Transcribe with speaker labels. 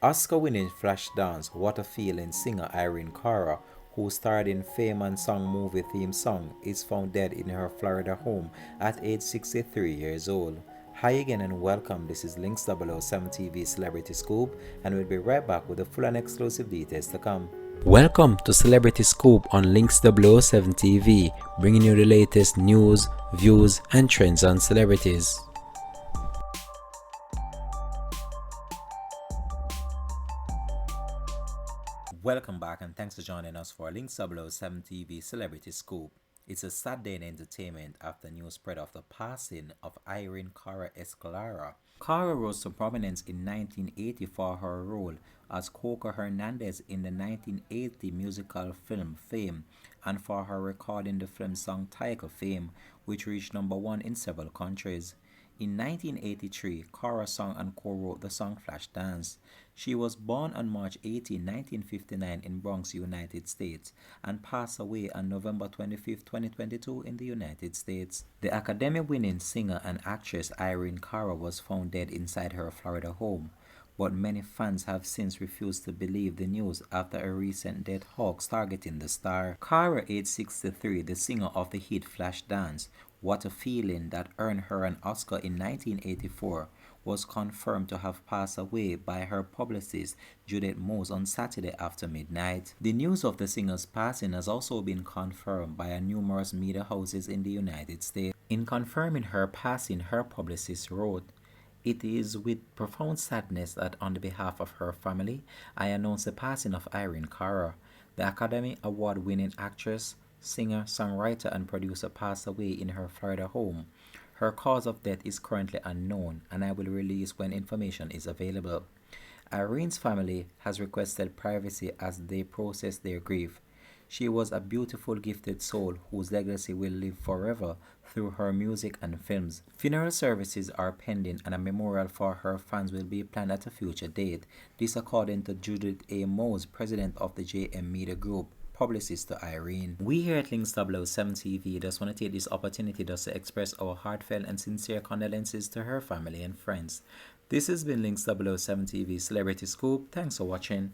Speaker 1: Oscar-winning Flashdance What a Feeling singer Irene Cara, who starred in Fame and Song movie theme song, is found dead in her Florida home at age 63 years old. Hi again and welcome. This is Links 007 TV Celebrity Scoop, and we'll be right back with the full and exclusive details to come. Welcome to Celebrity Scoop on Links 007 TV, bringing you the latest news, views, and trends on celebrities. Welcome back and thanks for joining us for Links 007 TV Celebrity Scoop. It's a sad day in entertainment after news spread of the passing of Irene Cara Escalara. Cara rose to prominence in 1980 for her role as Coco Hernandez in the 1980 musical film Fame, and for her recording the film song title Fame, which reached #1 in several countries. In 1983, Cara sang and co-wrote the song Flashdance. She was born on March 18, 1959 in Bronx, United States, and passed away on November 25, 2022 in the United States. The Academy-winning singer and actress Irene Cara was found dead inside her Florida home, but many fans have since refused to believe the news after a recent death hoax targeting the star. Cara, age 63, the singer of the hit Flashdance, What a Feeling, that earned her an Oscar in 1984, was confirmed to have passed away by her publicist Judith Mose on Saturday after midnight. The news of the singer's passing has also been confirmed by numerous media houses in the United States. In confirming her passing, her publicist wrote, "It is with profound sadness that on the behalf of her family, I announce the passing of Irene Cara. The Academy Award-winning actress, singer, songwriter, and producer passed away in her Florida home. Her cause of death is currently unknown, and I will release when information is available." Irene's family has requested privacy as they process their grief. She was a beautiful, gifted soul whose legacy will live forever through her music and films. Funeral services are pending and a memorial for her fans will be planned at a future date. This according to Judith A. Mose, president of the JM Media Group, publicist to Irene. We here at Links 007 TV just want to take this opportunity just to express our heartfelt and sincere condolences to her family and friends. This has been Links 007 TV Celebrity Scoop. Thanks for watching.